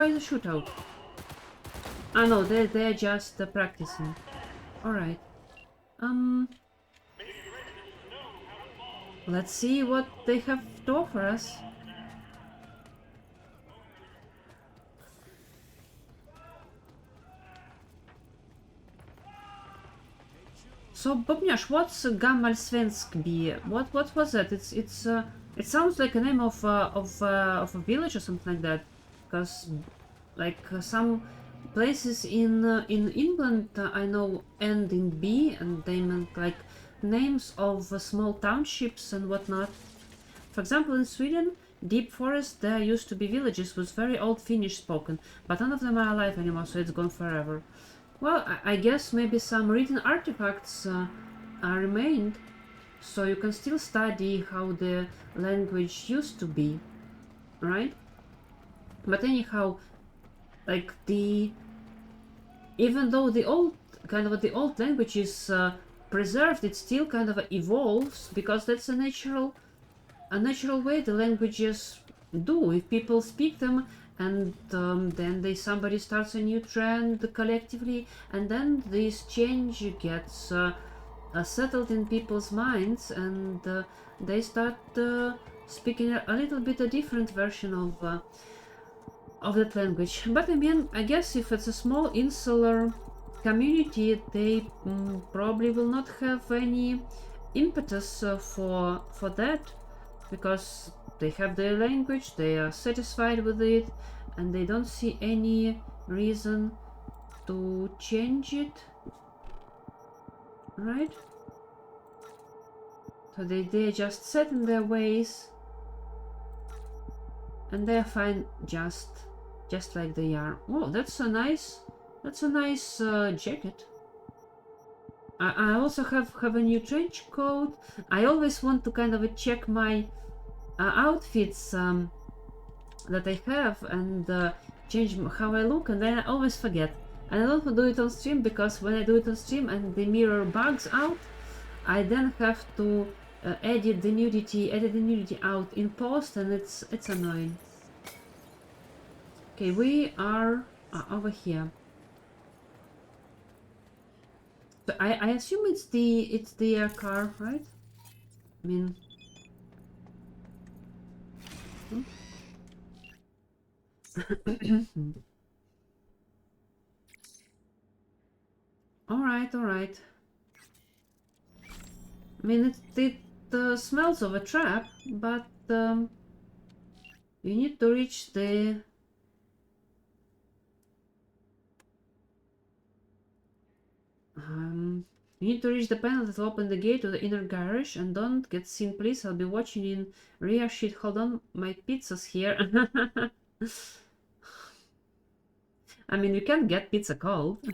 Why is a shootout? Ah no, they're just practicing. Alright. Let's see what they have to offer us. So, Bobniash, what's Gammalsvenskby? What was that? It sounds like a name of a village or something like that, because some places in England I know end in B, and they meant like names of small townships and whatnot. For example, in Sweden, deep forest, there used to be villages with very old Finnish spoken, but none of them are alive anymore, so it's gone forever. Well, I guess maybe some written artifacts are remained, so you can still study how the language used to be, right? But anyhow, like even though the old language is preserved, it still kind of evolves, because that's a natural way the languages do. If people speak them, and then somebody starts a new trend collectively, and then this change gets settled in people's minds, and they start speaking a little bit a different version of that language. But I mean, I guess if it's a small insular community, they probably will not have any impetus for that, because they have their language, they are satisfied with it, and they don't see any reason to change it, right? So they're just set in their ways, and they're fine just like they are. Oh, that's a nice jacket. I also have a new trench coat. I always want to kind of check my outfits that I have, and change how I look, and then I always forget. And I don't do it on stream, because when I do it on stream and the mirror bugs out, I then have to edit the nudity out in post, and it's annoying. Okay, we are over here. So I assume it's the car, right? I mean, all right, all right. I mean, it smells of a trap, but you need to reach the you need to reach the panel that will open the gate to the inner garage, and don't get seen, please. I'll be watching in rear. Shit, hold on, my pizza's here. I mean, you can get pizza cold.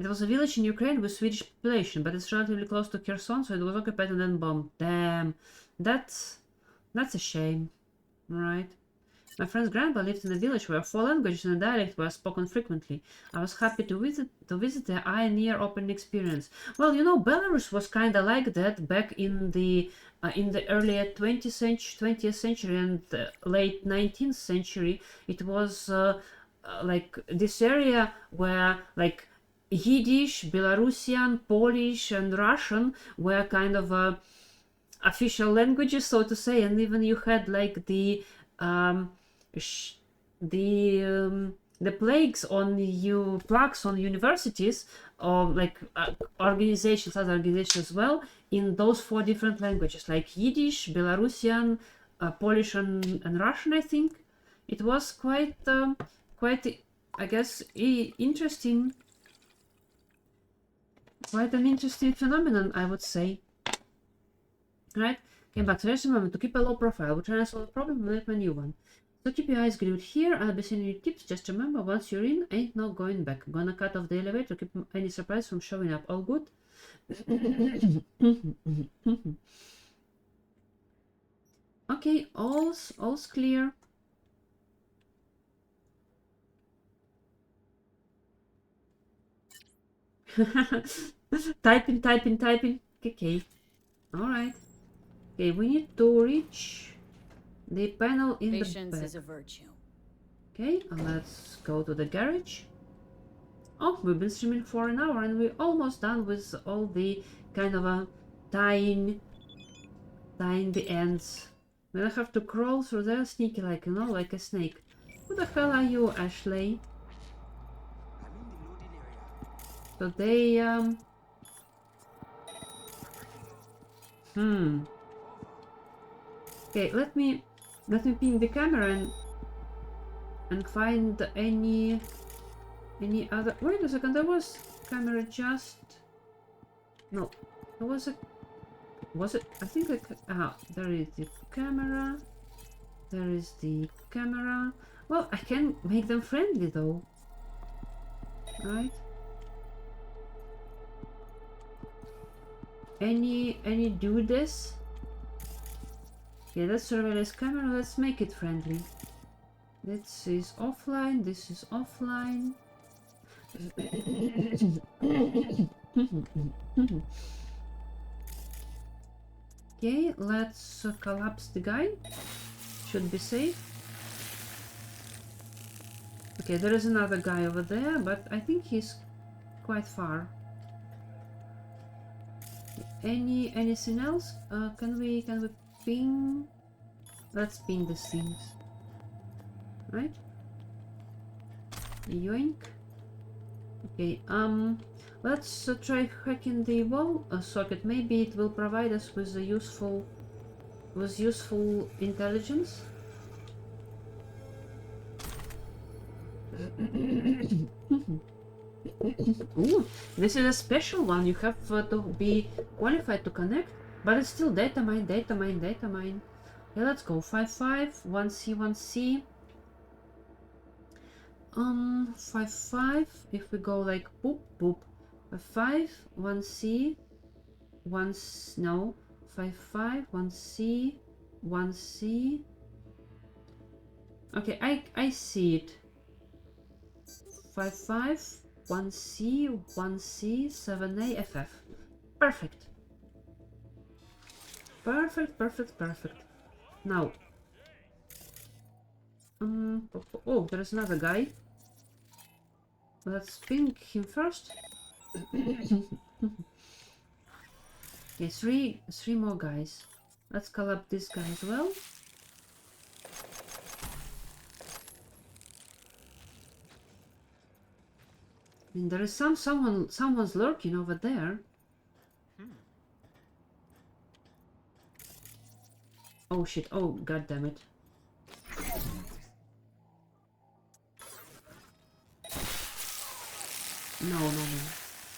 It was a village in Ukraine with Swedish population, but it's relatively close to Kherson, so it was occupied and then bombed. Damn, that's a shame, right? My friend's grandpa lived in a village where 4 languages and a dialect were spoken frequently. I was happy to visit the eye-near open experience. Well, you know, Belarus was kind of like that back in the earlier 20th century and late 19th century. It was like this area where like Yiddish, Belarusian, Polish, and Russian were kind of official languages, so to say, and even you had like the plagues on plaques on universities, or like other organizations as well, in those 4 different languages, like Yiddish, Belarusian, Polish, and Russian. I think it was quite, I guess, interesting. Quite an interesting phenomenon, I would say. Right? Came back. So just remember to keep a low profile. We'll try to solve a problem and make a new one. So keep your eyes glued here. I'll be sending you tips. Just remember, once you're in, ain't no going back. Gonna cut off the elevator to keep any surprise from showing up. All good? Okay, all's clear. Typing. Okay. Alright. Okay, we need to reach the panel in Patience the back. is a virtue. Okay, and let's go to the garage. Oh, we've been streaming for an hour and we're almost done with all the kind of tying the ends. I'm gonna have to crawl through there sneaky like, you know, like a snake. Who the hell are you, Ashley? So they, Okay, let me ping the camera and find any other. Wait a second, there was camera just. No, there was a. Was it? I think there is the camera. There is the camera. Well, I can make them friendly though. Right? Any do this? Yeah, that's surveillance camera. Let's make it friendly. This is offline. This is offline. Okay, let's collapse the guy. Should be safe. Okay, there is another guy over there, but I think he's quite far. Anything else? Can we ping? Let's ping these things. Right? Yoink. Okay, let's try hacking the wall socket. Maybe it will provide us with a useful intelligence. Ooh, this is a special one. You have to be qualified to connect, but it's still data mine, data mine, data mine. Yeah, let's go. 5-5, 1C, 1C. 5-5. If we go like boop boop, 5, 1C, 1 no, 5-5, 1C, 1C. Okay, I see it. 5-5, 1C, 1C, 7A, FF. Perfect. Perfect, perfect, perfect. Now. Oh, there's another guy. Let's ping him first. Okay, three more guys. Let's call up this guy as well. I mean, there is someone's lurking over there. Oh shit! Oh god damn it! No, no, no.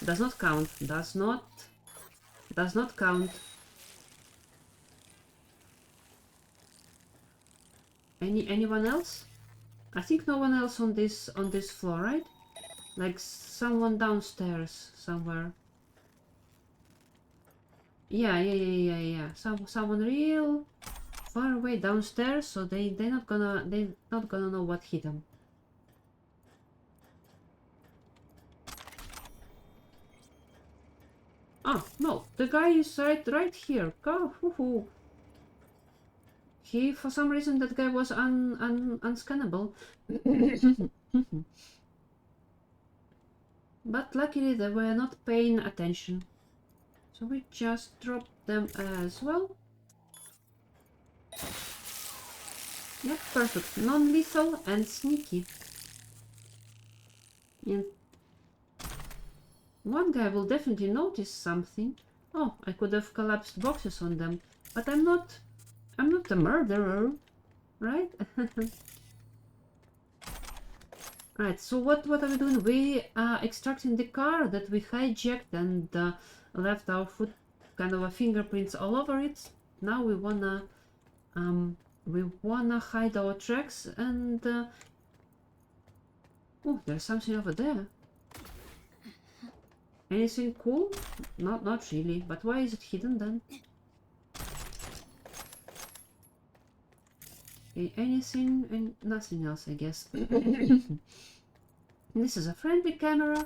Does not count. Does not count. Anyone else? I think no one else on this floor, right? Like someone downstairs somewhere. Yeah. Someone real far away downstairs, so they're not gonna know what hit them. Oh no, the guy is right here. Go, hoo. He, for some reason, that guy was unscannable. But luckily they were not paying attention. So we just dropped them as well. Yeah, perfect. Non-lethal and sneaky. And one guy will definitely notice something. Oh, I could have collapsed boxes on them, but I'm not a murderer, right? Right, so what are we doing? We are extracting the car that we hijacked and left our foot kind of fingerprints all over it. Now we wanna hide our tracks and oh, there's something over there. Anything cool? Not really, but why is it hidden then? Okay, anything and nothing else, I guess. This is a friendly camera,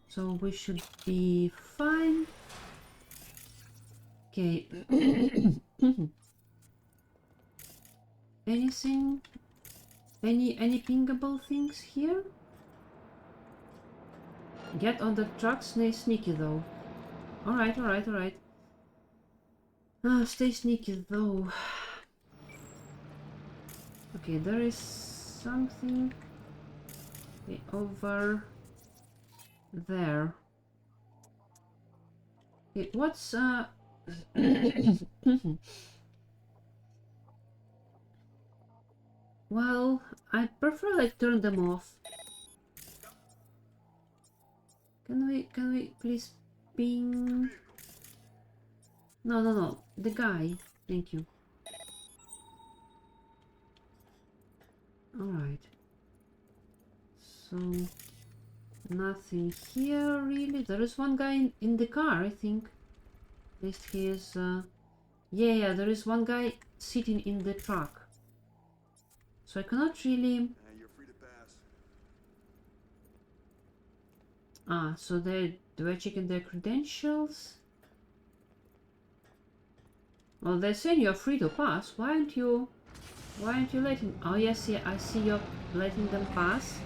so we should be fine. Okay. Anything? Any pingable things here? Get on the truck, stay sneaky though. Alright, alright, alright. Stay sneaky though. Okay, there is something over there. Okay, what's well, I prefer like turn them off. Can we please ping? No, the guy. Thank you. Alright. So nothing here really. There is one guy in the car, I think. At least he is yeah, there is one guy sitting in the truck. So I cannot really You're free to pass. so they were checking their credentials. Well, they're saying you're free to pass. Why aren't you letting... Oh yes, yeah, I see you're letting them pass.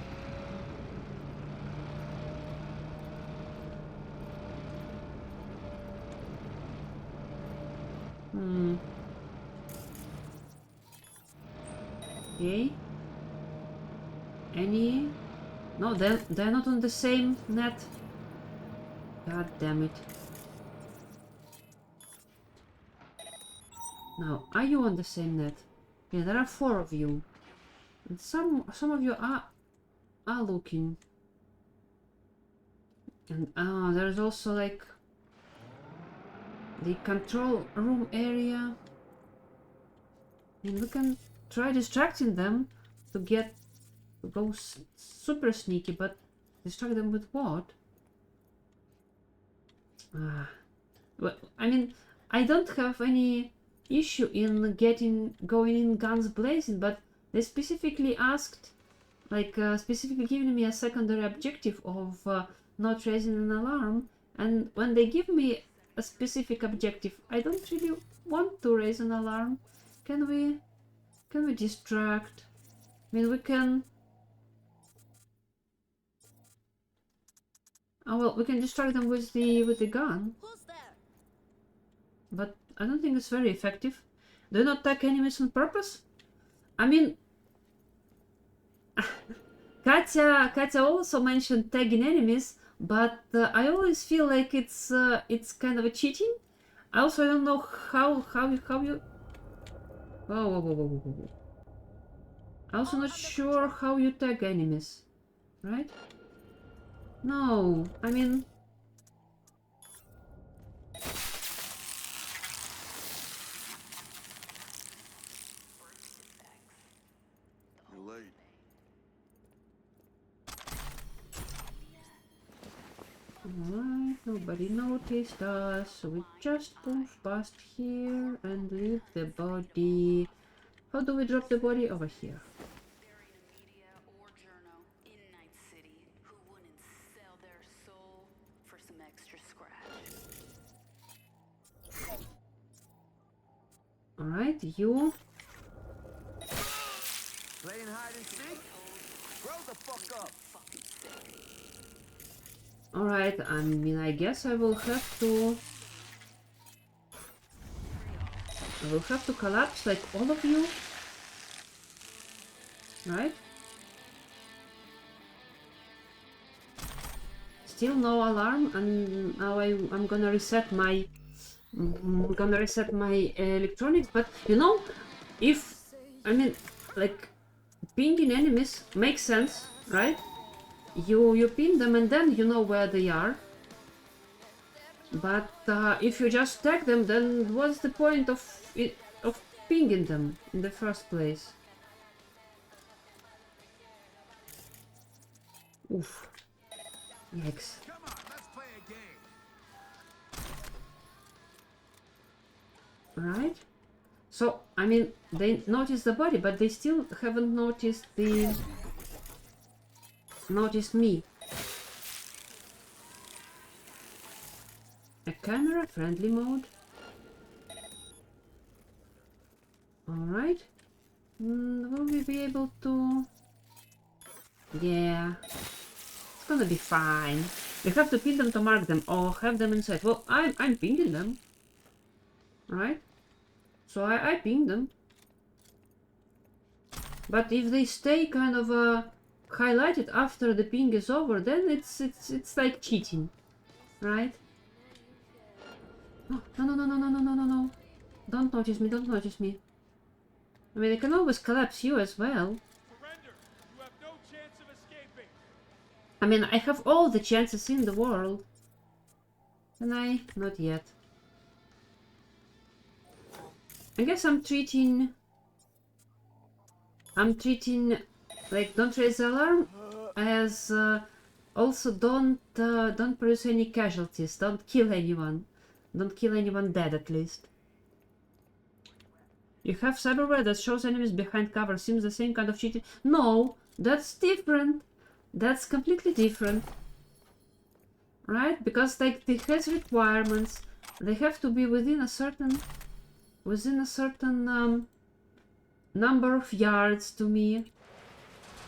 Okay. Any... No, they're not on the same net. God damn it. Now, are you on the same net? Yeah, there are 4 of you. And some of you are looking. And there's also like the control room area. And we can try distracting them to go super sneaky, but distract them with what? Well, I mean, I don't have any issue in going in guns blazing, but they specifically asked, like specifically giving me a secondary objective of not raising an alarm, and when they give me a specific objective, I don't really want to raise an alarm. Can we distract? I mean, we can... Oh well, we can distract them with the gun. But I don't think it's very effective. Do not attack enemies on purpose? I mean... Katya also mentioned tagging enemies, but I always feel like it's kind of a cheating. I also don't know how you... Whoa. I'm also not sure how you tag enemies, right? No, I mean... You're late. Alright, nobody noticed us, so we just move past here and leave the body. How do we drop the body? Over here. Alright, you. Playing hide and seek? Grow the fuck up. Alright, I mean, I guess I will have to collapse like all of you. Right? Still no alarm, and now I'm gonna reset my electronics. But you know, if I mean, like, pinging enemies makes sense, right? You ping them and then you know where they are. But if you just tag them, then what's the point of pinging them in the first place? Oof. Yikes. Come on, let's play a game. Right? So, I mean, they noticed the body, but they still haven't noticed me. A camera, friendly mode. Alright. Will we be able to... Yeah. It's gonna be fine. We have to pin them to mark them or have them inside. Well, I'm pinging them. Right? So I pinged them. But if they stay kind of highlighted after the ping is over, then it's like cheating. Right? Oh, no. Don't notice me, don't notice me. I mean, I can always collapse you as well. Surrender. You have no chance of escaping. I mean, I have all the chances in the world. Can I? Not yet. I guess I'm treating, like, don't raise the alarm as also don't produce any casualties, don't kill anyone. Don't kill anyone dead, at least. You have cyberware that shows enemies behind cover. Seems the same kind of cheating. No, that's different. That's completely different. Right? Because like it has requirements. They have to be within a certain number of yards to me.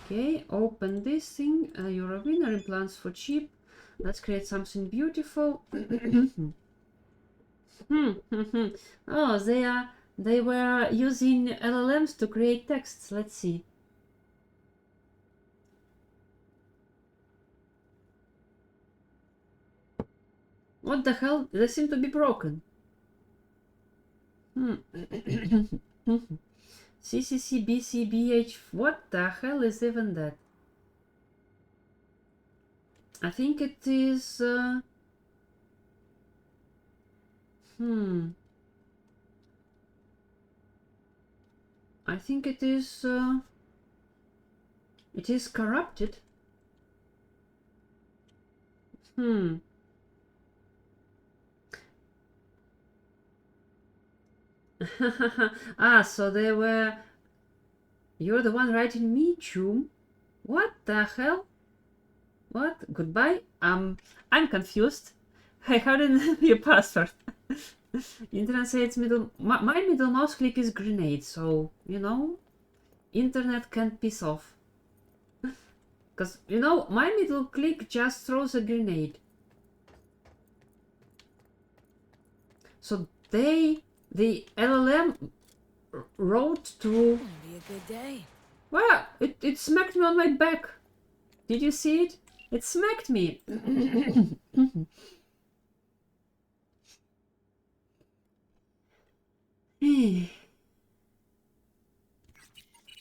Okay, open this thing. You're a winner. Implants for cheap. Let's create something beautiful. Oh, they were using LLMs to create texts. Let's see. What the hell? They seem to be broken. CCC, BCBH. What the hell is even that? I think it is... I think it is corrupted. Ah, so they were... You're the one writing me, Chum. What the hell? What? Goodbye? I'm confused. Hey, how did I know your password? Internet says middle... My middle mouse click is grenade, so, you know, internet can piss off. Because, you know, my middle click just throws a grenade. So the LLM wrote to... It'll be a good day. Well, it smacked me on my back. Did you see it? It smacked me.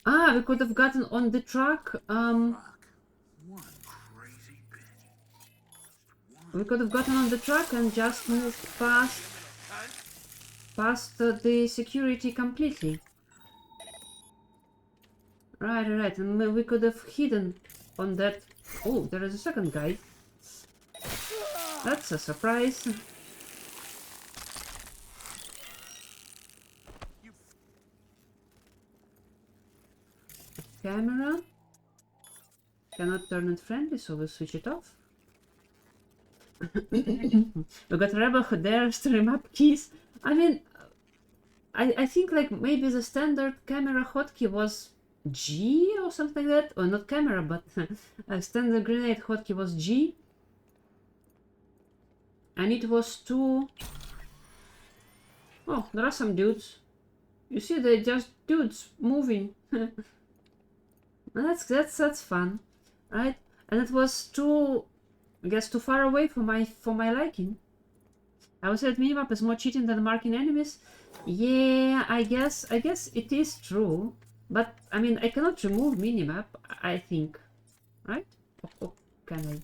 Ah, we could have gotten on the truck. We could have gotten on the truck and just moved past the security completely. Right. And we could have hidden on that. Oh, there is a second guy. That's a surprise. Camera. Cannot turn it friendly, so we'll switch it off. We got Rebel who dares to remap keys. I mean, I think like maybe the standard camera hotkey was G or something like that. Or not camera, but a standard grenade hotkey was G. And it was 2... Oh, there are some dudes. You see, they're just dudes moving. That's fun, right? And it was too, I guess, too far away for my liking. I would say that minimap is more cheating than marking enemies. Yeah, I guess it is true. But I mean, I cannot remove minimap, I think, right? Oh, can I?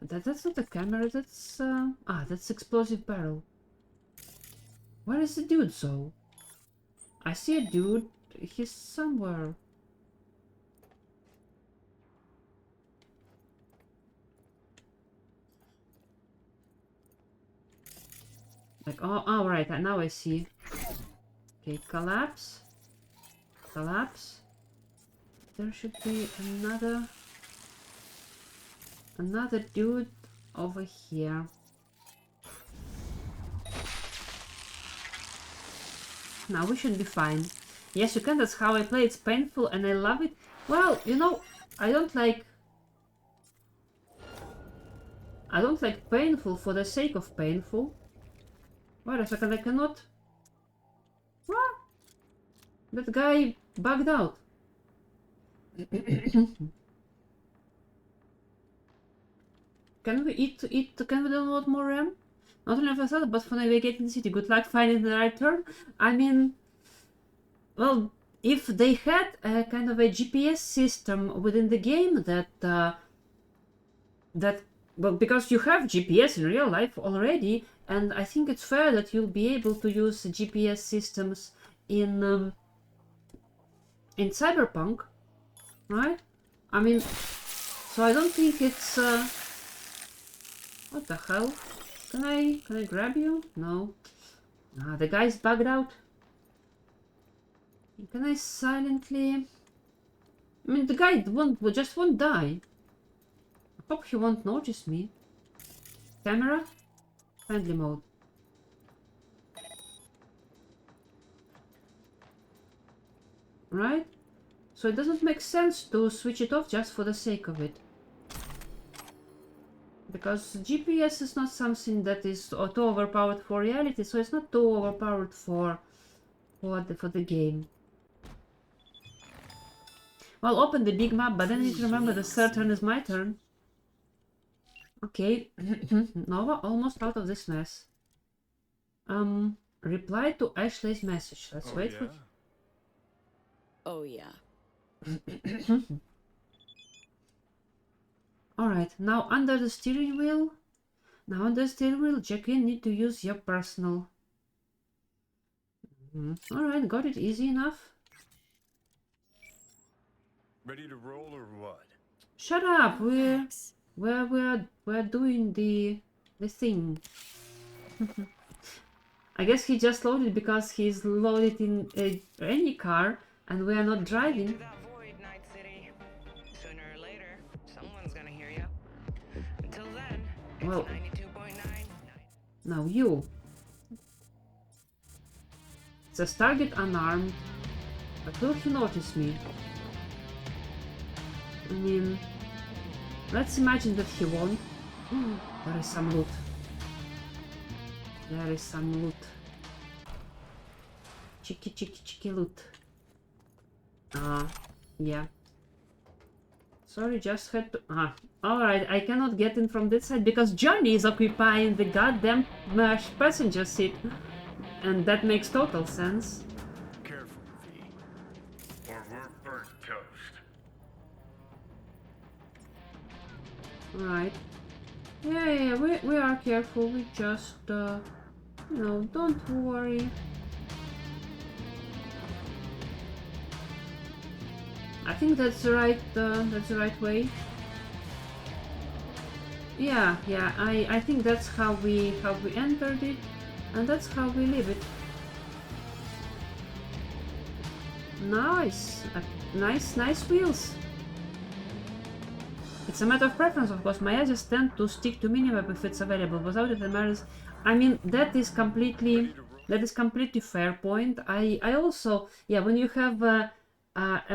That's not a camera. That's that's explosive barrel. Where is the dude, though? I see a dude. He's somewhere. Like, oh, right. Now I see. Okay, collapse. Collapse. There should be another dude over here. Now we should be fine. Yes, you can, that's how I play, it's painful and I love it. Well, you know, I don't like painful for the sake of painful. Wait a second, I cannot... What? That guy bugged out. Can we can we download more RAM? Not only for that, but for navigating the city. Good luck finding the right turn. I mean, well, if they had a kind of a GPS system within the game well, because you have GPS in real life already, and I think it's fair that you'll be able to use GPS systems in Cyberpunk, right? I mean, so I don't think it's what the hell? Can I grab you? No. Ah, the guy's bugged out. Can I silently... I mean, the guy just won't die. I hope he won't notice me. Camera? Friendly mode. Right? So it doesn't make sense to switch it off just for the sake of it. Because GPS is not something that is too overpowered for reality, so it's not too overpowered for the game. Well, open the big map, but then I need to remember the third turn is my turn. Okay, Nova, almost out of this mess. Reply to Ashley's message. Let's wait for... Oh yeah. Alright, now under the steering wheel. Now under the steering wheel, Jacqueline need to use your personal. Alright, got it easy enough. Ready to roll or what? Shut up, we're doing the thing. I guess he just loaded because he's loaded in any car and we are not driving. Well, now you. It says target unarmed, but will he notice me? I mean, let's imagine that he won't. There is some loot. There is some loot. Cheeky loot. Yeah. Sorry, just had to... Alright, I cannot get in from this side because Johnny is occupying the goddamn passenger seat. And that makes total sense. Careful, V. Or we're burnt toast. Right. Yeah, we are careful. We just, no, don't worry. I think that's the right way. Yeah, I think that's how we entered it, and that's how we leave it. Nice, nice wheels. It's a matter of preference, of course. My eyes tend to stick to minimap if it's available. Without it, it matters. I mean, that is completely fair point. I also, yeah, when you have a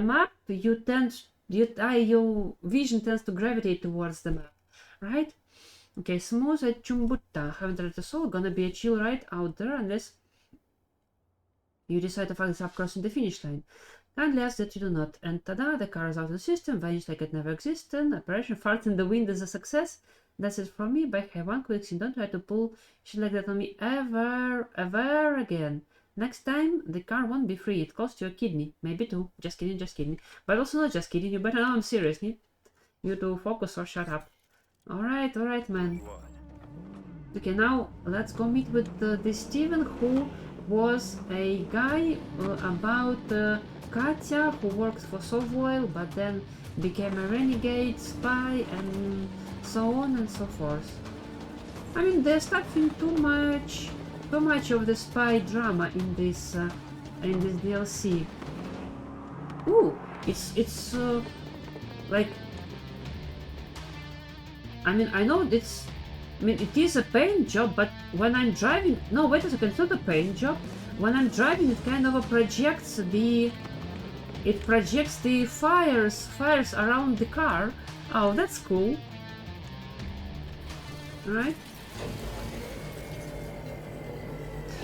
map, your vision tends to gravitate towards the map, right? Okay, smooth at Chumbutta. Haven't read the soul. Gonna be a chill ride out there unless you decide to fuck this up crossing the finish line. Kindly ask that you do not. And tada, the car is out of the system, vanished like it never existed. Operation Fart in the Wind is a success. That's it from me. But have one quick thing. Don't try to pull shit like that on me ever again. Next time, the car won't be free. It costs you a kidney. Maybe two. Just kidding. But also not just kidding. You better know I'm serious. Need you to focus or shut up. Alright, man. Okay, now let's go meet with the Steven, who was a guy about Katya, who worked for Sovoil, but then became a renegade spy and so on and so forth. I mean, they're stuffing too much of the spy drama in this DLC. Ooh, it's like, I mean, I know it is a paint job, but when I'm driving, no, wait a second, it's not a paint job. when I'm driving, it kind of projects the fires around the car. Oh, that's cool. Right?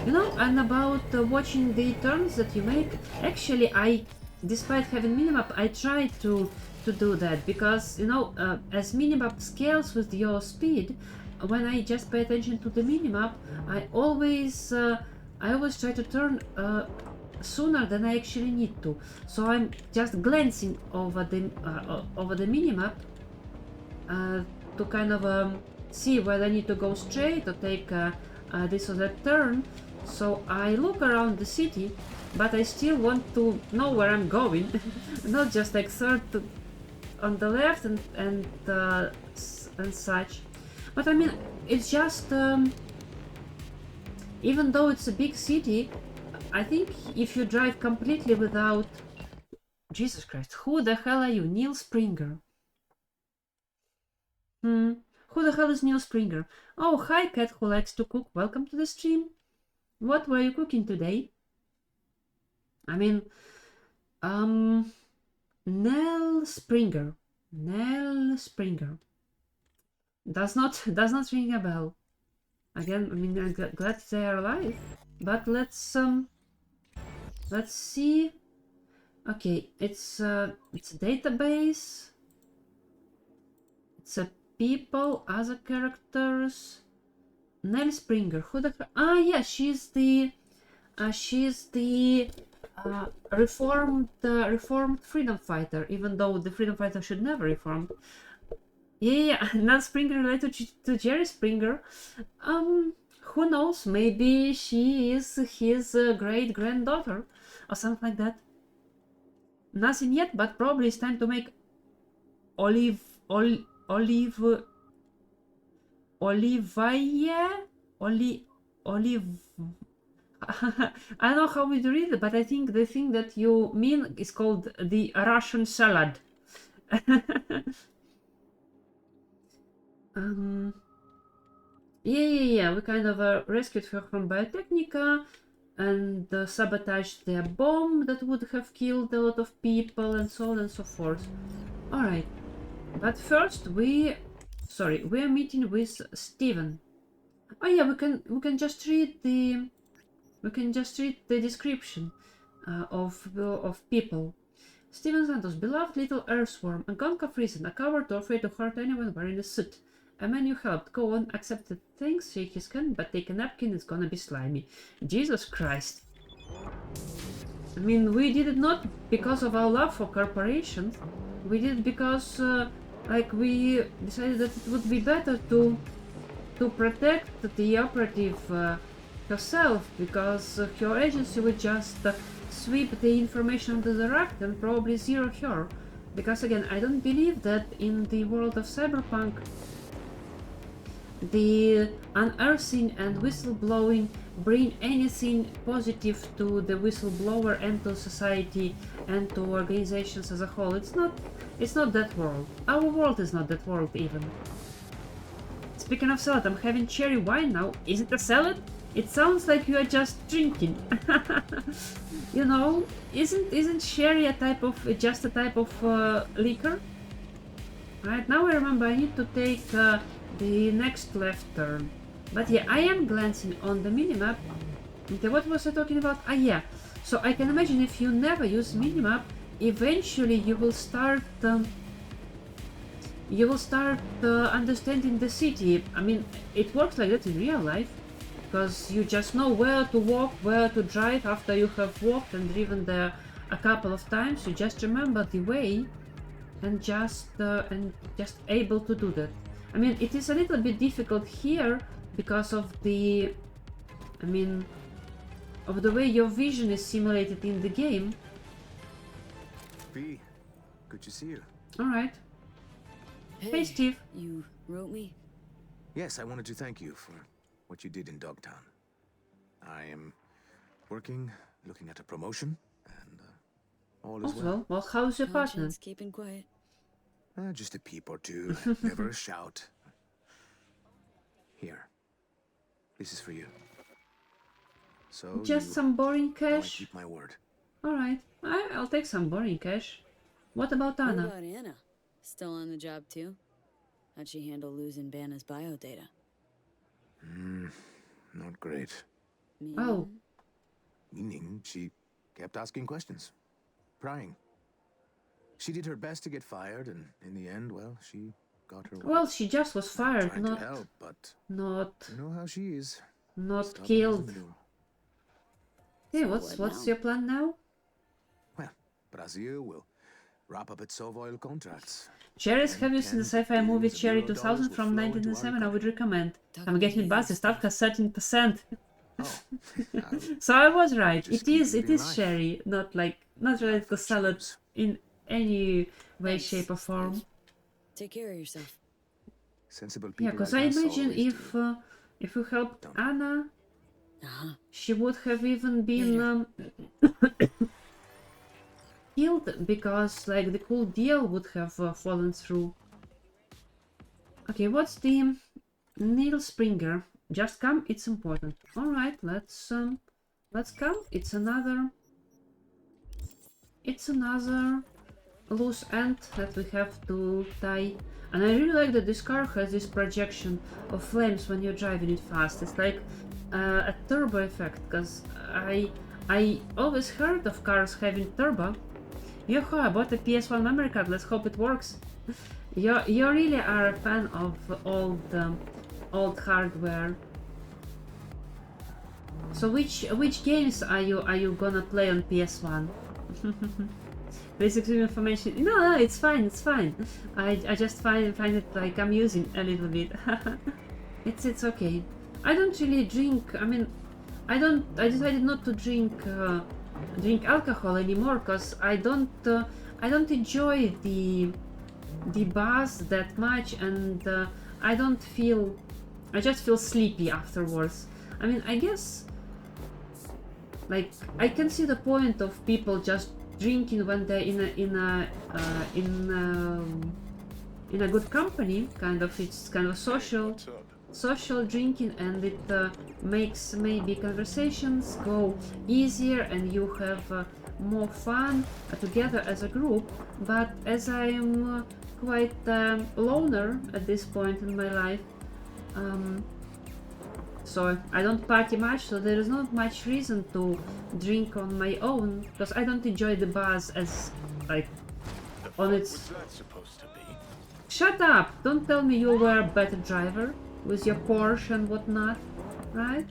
You know, and about watching the turns that you make, actually, despite having minimap, I try to do that, because, you know, as minimap scales with your speed, when I just pay attention to the minimap, I always try to turn sooner than I actually need to. So I'm just glancing over the minimap to kind of see whether I need to go straight or take this or that turn. So I look around the city, but I still want to know where I'm going, not just like third on the left and such. But I mean, it's just even though it's a big city, I think if you drive completely without... Jesus Christ, who the hell are you? Neil Springer. Who the hell is Neil Springer? Oh, hi cat who likes to cook. Welcome to the stream. What were you cooking today? I mean, Nell Springer. Nell Springer. Does not ring a bell. Again, I mean, I'm glad they are alive. But let's see. Okay, it's a database. It's a people, other characters. Nell Springer. Who the? Ah, yeah, she's the reformed freedom fighter. Even though the freedom fighter should never reform. Yeah, Nell Springer related to Jerry Springer. Who knows? Maybe she is his great granddaughter or something like that. Nothing yet, but probably it's time to make Olivia. I don't know how to read it, but I think the thing that you mean is called the Russian salad. Yeah. We kind of rescued her from Biotechnica and sabotaged their bomb that would have killed a lot of people and so on and so forth. Alright, but first we're meeting with Steven. Oh yeah, we can just read the description of people. Steven Santos, beloved little earthworm, a gonka freezing, a coward too afraid to hurt anyone wearing a suit. A man you helped, go on, accept the thanks, shake his hand, but take a napkin, it's gonna be slimy. Jesus Christ. I mean, we did it not because of our love for corporations. We did it because, like, we decided that it would be better to protect the operative herself, because her agency would just sweep the information under the rug and probably zero her. Because again, I don't believe that in the world of Cyberpunk the unearthing and whistleblowing bring anything positive to the whistleblower and to society and to organizations as a whole. It's not that world. Our world is not that world even. Speaking of salad, I'm having cherry wine now. Is it a salad? It sounds like you are just drinking. You know, isn't sherry just a type of liquor? Right, now I remember I need to take the next left turn. But yeah, I am glancing on the minimap. Okay, what was I talking about? Ah yeah, so I can imagine if you never use minimap, eventually you will start understanding the city. I mean, it works like that in real life, because you just know where to walk, where to drive after you have walked and driven there a couple of times. You just remember the way and just able to do that. I mean, it is a little bit difficult here because of the way your vision is simulated in the game. B, good to see you. All right. Hey, Steve. You wrote me? Yes, I wanted to thank you for what you did in Dogtown. I am working, looking at a promotion, and all is well. Well, how's your partner? Conscience keeping quiet. Just a peep or two, never a shout. Here, this is for you. So Just you some boring know I cash. keep my word. Alright, I'll take some boring cash. What about What Anna? about Anna? Still on the job too? How'd she handle losing Banna's biodata? Not great. Oh, Meaning? Meaning she kept asking questions, prying. She did her best to get fired, and in the end, well, she got her way. well, she just was fired, Trying to help, but not you know how she is. not Stubborn as a killed. mule. Hey, So what's what now? your plan now? Well, Brazil will wrap up its Sovoil contracts. Cherries Then have used in the tens of sci-fi movie billions of Cherry euro 2000 dollars will from flow into our 1997. I would economy. recommend. Talk I'm about getting union buzzed. The staff stuff. has 13%. Oh, I'll So I was right. just It keep is living life. sherry, not related Life to of salad chums. in any way, Thanks, shape, or form. Steve. Take care of yourself. Sensible Yeah, people because like I us imagine always if we helped Don't. Anna, Uh-huh. she would have even been Later. killed because like the cool deal would have fallen through. Okay, what's the Neil Springer? Just come, it's important. All right, let's come. It's another loose end that we have to tie. And I really like that this car has this projection of flames when you're driving it fast. It's like a turbo effect, because I always heard of cars having turbo. Yoo-hoo, I bought a PS1 memory card, let's hope it works. You really are a fan of old hardware. So which games are you gonna play on PS1? Please excuse me for mentioning. No, it's fine, it's fine. I just find it like amusing a little bit. It's okay. I don't really drink. I mean, I decided not to drink alcohol anymore because I don't enjoy the buzz that much, and I just feel sleepy afterwards. I mean, I guess like I can see the point of people just drinking when they're in a good company, kind of. It's kind of social drinking, and it makes maybe conversations go easier and you have more fun together as a group. But as I am quite loner at this point in my life, so I don't party much, so there is not much reason to drink on my own, because I don't enjoy the buzz as like on its. What's that supposed to be? Shut up! Don't tell me you were a better driver with your Porsche and whatnot, right?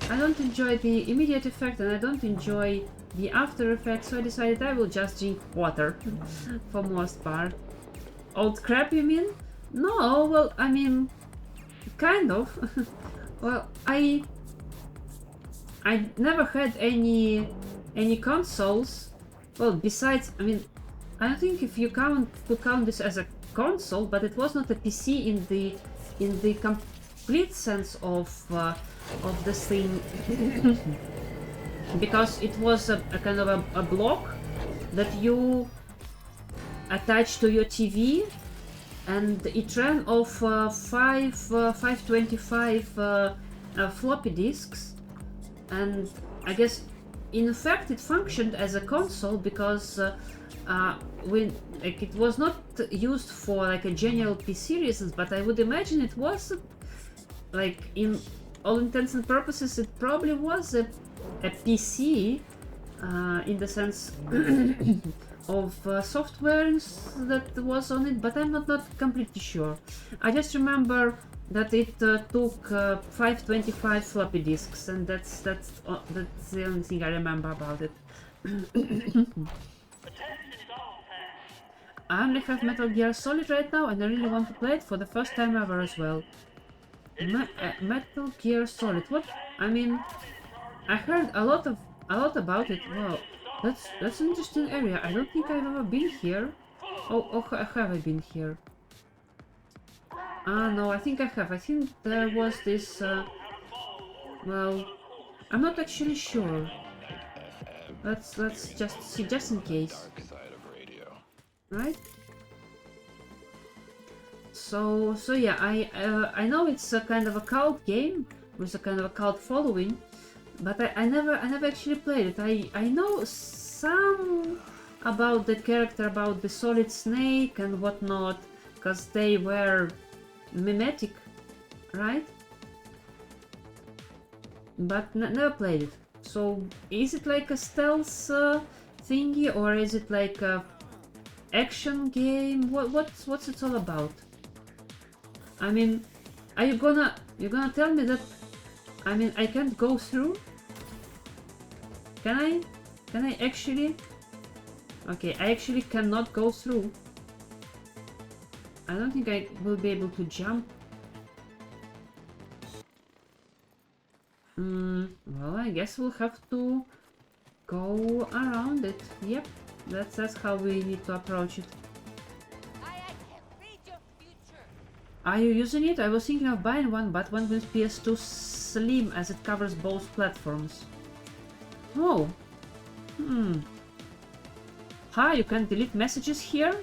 I don't enjoy the immediate effect and I don't enjoy the after effects, so I decided I will just drink water for most part. Old crap, you mean? No, well, I mean, kind of. Well, I never had any consoles. Well, besides, I mean, I don't think if you could count this as a console, but it was not a PC in the complete sense of this thing, because it was a kind of a block that you attach to your TV, and it ran off 525 floppy disks, and I guess in fact it functioned as a console because it was not used for like a general PC reasons, but I would imagine it was like in all intents and purposes it probably was a PC in the sense of software that was on it, but I'm not completely sure. I just remember that it took 525 floppy disks, and that's the only thing I remember about it. I only have Metal Gear Solid right now, and I really want to play it for the first time ever as well. Metal Gear Solid. What? I mean, I heard a lot about it. Wow, that's an interesting area. I don't think I've ever been here. Oh, have I been here? No, I think I have. I think there was this. Well, I'm not actually sure. Let's just see, just in case. Right? So yeah, I know it's a kind of a cult game with a kind of a cult following. but I never actually played it. I know some about the character, about the Solid Snake and whatnot, because they were mimetic, right? But never played it. So is it like a stealth thingy, or is it like a action game? What's it all about? I mean, are you gonna tell me that? I mean, I can't go through? Can I? Can I actually? Okay, I actually cannot go through. I don't think I will be able to jump. Well, I guess we'll have to go around it. Yep, that's how we need to approach it. Are you using it? I was thinking of buying one, but one with PS2 Slim as it covers both platforms. Oh. Hi, you can delete messages here?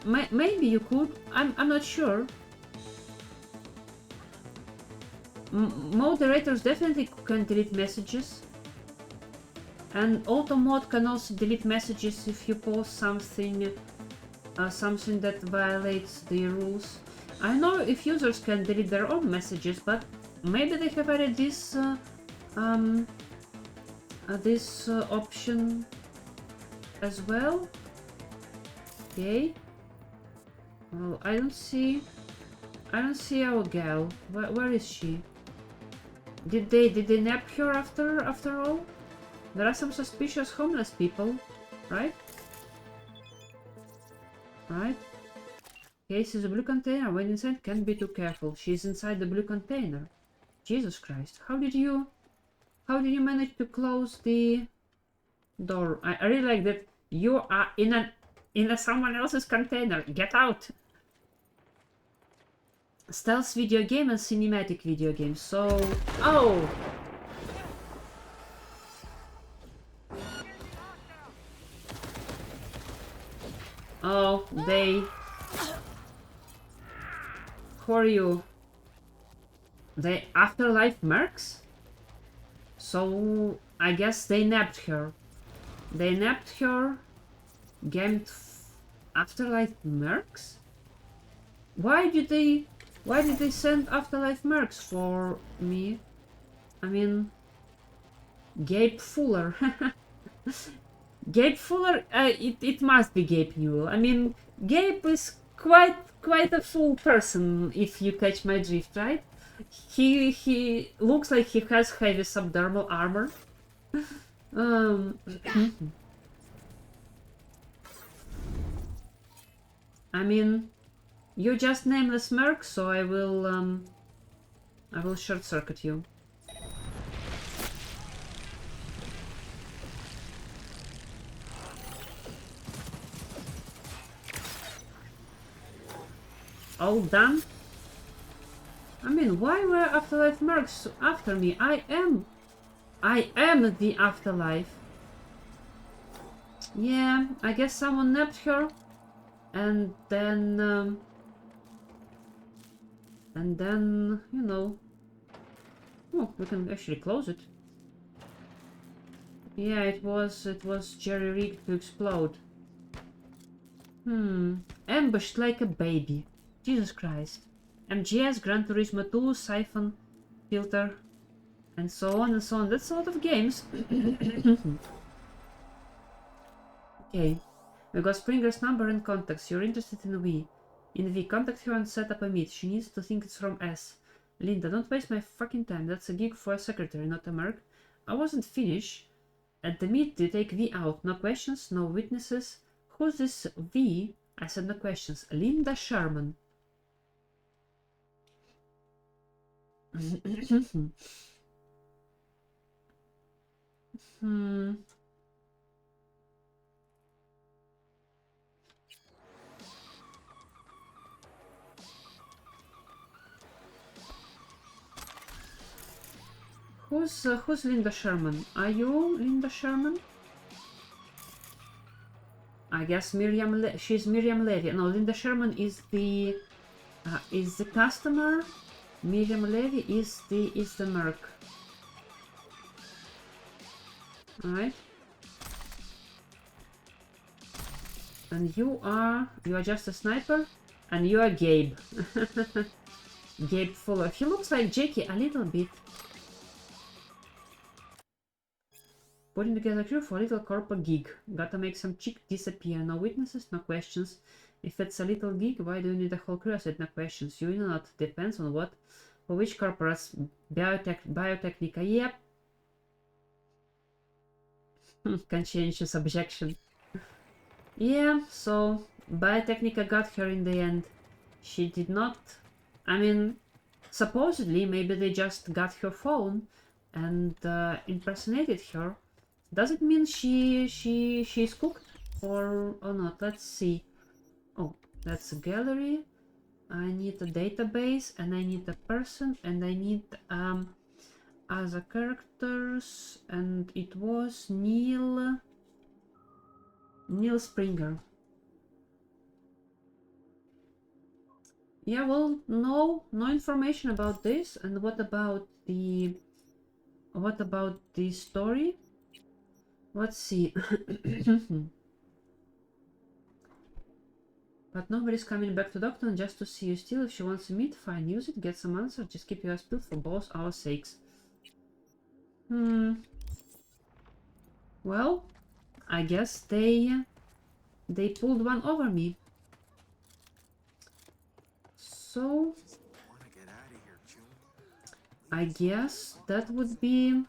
Maybe you could. I'm not sure. Moderators definitely can delete messages. And auto mod can also delete messages if you post something something that violates the rules. I know if users can delete their own messages, but maybe they have added this option as well. Okay. Well, I don't see our gal. Where is she? Did they nap her after all? There are some suspicious homeless people, right? Right? Case is a blue container. When inside, can't be too careful. She's inside the blue container. Jesus Christ! How did you manage to close the door? I really like that you are in a someone else's container. Get out! Stealth video game and cinematic video game. So, oh. Oh, they... Who are you? The Afterlife mercs? So, I guess they nabbed her. They nabbed her, gamed Afterlife mercs? Why did they send Afterlife mercs for me? I mean... Gabe Fuller. Gabe Fuller, it must be Gabe Newell. I mean, Gabe is quite a full person, if you catch my drift, right? He looks like he has heavy subdermal armor. I mean, you're just nameless merc, so I will short circuit you. All done? I mean, why were Afterlife mercs after me? I am the Afterlife. Yeah, I guess someone nabbed her, and then, you know. Oh, we can actually close it. Yeah, it was jerry-rigged to explode. Ambushed like a baby. Jesus Christ. MGS, Gran Turismo 2, Siphon, Filter, and so on and so on. That's a lot of games. Okay. We got Springer's number and contacts. You're interested in V. In V, contact her and set up a meet. She needs to think it's from S. Linda, don't waste my fucking time. That's a gig for a secretary, not a merc. I wasn't finished. At the meet, you take V out. No questions, no witnesses. Who's this V? I said no questions. Linda Sherman. Who's Linda Sherman? Are you Linda Sherman? I guess she's Miriam Levy. No, Linda Sherman is the customer Miriam Levy is the merc. Alright. And you are just a sniper, and you are Gabe. Gabe Fuller. He looks like Jackie a little bit. Putting together a crew for a little corporate gig. Gotta make some chick disappear. No witnesses, no questions. If it's a little gig, why do you need a whole crew? I said no questions. You know not. Depends on what. For which corporates? Biotechnica. Yep. Conscientious objection. Yeah, so Biotechnica got her in the end. She did not. I mean, supposedly, maybe they just got her phone and impersonated her. Does it mean she's cooked or not? Let's see. Oh, that's a gallery. I need a database, and I need a person, and I need other characters, and it was Neil Springer. Yeah, well, no information about this. And what about the story? Let's see. But nobody's coming back to Doctor just to see you still. If she wants to meet, fine, use it, get some answer. Just keep your eyes peeled for both our sakes. Well, I guess they pulled one over me. So I guess that would be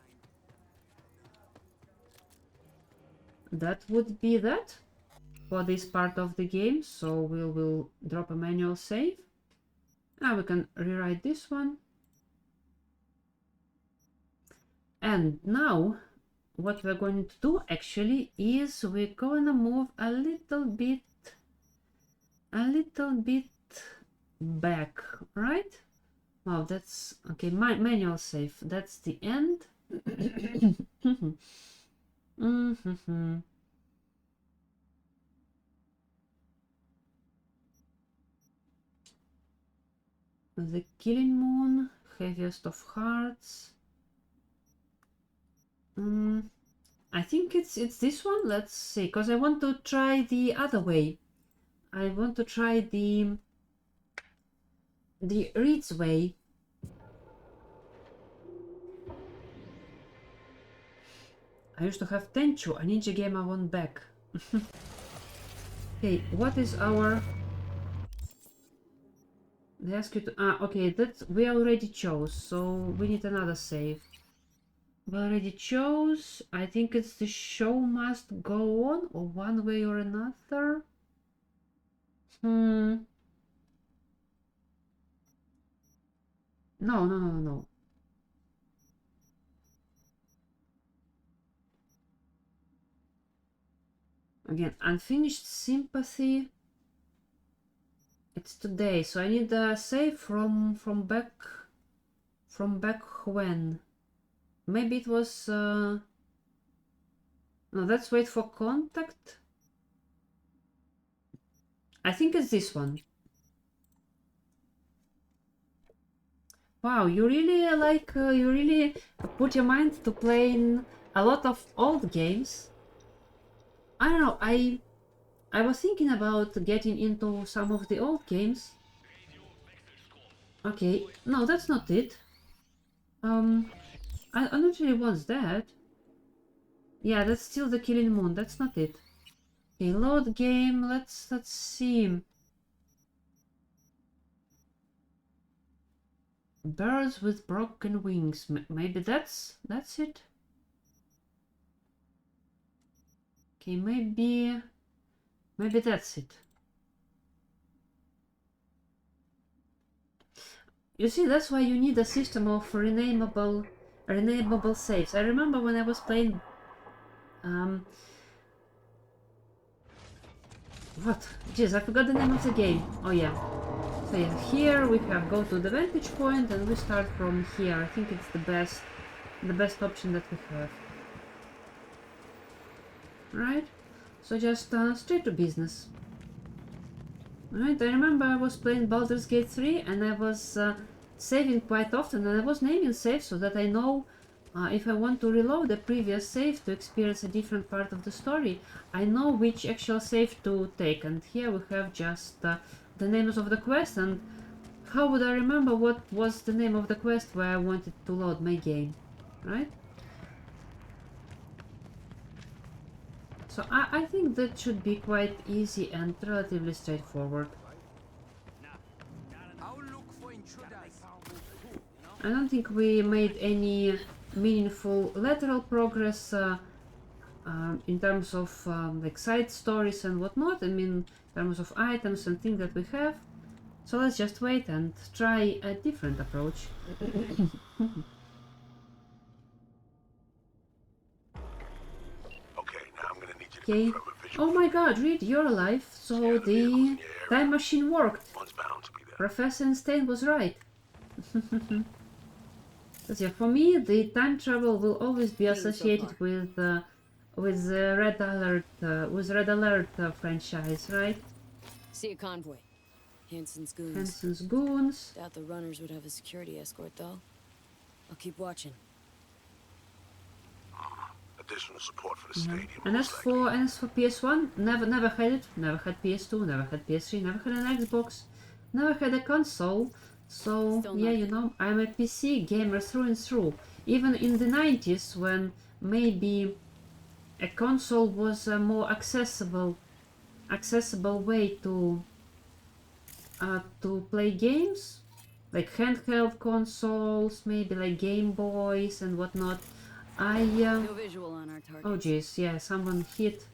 that for this part of the game. So we will drop a manual save. Now we can rewrite this one. And now what we're going to do actually is we're gonna move a little bit back, right? Wow, that's okay. Manual save. That's the end. The Killing Moon, Heaviest of Hearts. I think it's this one. Let's see, because I want to try the other way. I want to try the Reed's way. I used to have Tenchu, a ninja game I want back. Okay, what is our... They ask you to... okay, that we already chose, so we need another save. We already chose. I think it's the show must go on, or one way or another. No. Again, unfinished sympathy. It's today, so I need a save from back when. Maybe it was no, let's wait for contact. I think it's this one. Wow, you really you really put your mind to playing a lot of old games. I don't know, I was thinking about getting into some of the old games. Okay, no, that's not it. I don't really want that. Yeah, that's still the Killing Moon. That's not it. Okay, load game. Let's see. Birds with broken wings. Maybe that's it. Okay, maybe that's it. You see, that's why you need a system of renameable saves. I remember when I was playing what? Jeez, I forgot the name of the game. Oh yeah. So yeah, here we have go to the vantage point and we start from here. I think it's the best option that we have. Right? So just straight to business. Right, I remember I was playing Baldur's Gate 3 and I was saving quite often, and I was naming saves so that I know if I want to reload the previous save to experience a different part of the story, I know which actual save to take. And here we have just the names of the quest, and how would I remember what was the name of the quest where I wanted to load my game, right? So I think that should be quite easy and relatively straightforward. I don't think we made any meaningful lateral progress in terms of like side stories and whatnot. I mean, in terms of items and things that we have. So let's just wait and try a different approach. Okay. Oh my god, Reed, you're alive. So the time machine worked. Professor Einstein was right. But yeah, for me, the time travel will always be associated with the Red Alert franchise, right? See a convoy. Hansen's goons. Hansen's goons. Doubt the runners would have a security escort, though. I'll keep watching. Additional support for the stadium. And as for PS1, never had it. Never had PS2. Never had PS3. Never had an Xbox. Never had a console. So yeah, you know, I'm a PC gamer through and through. Even in the 90s, when maybe a console was a more accessible way to play games, like handheld consoles, maybe like Game Boys and whatnot. No visual on our target. Oh jeez, yeah, someone hit.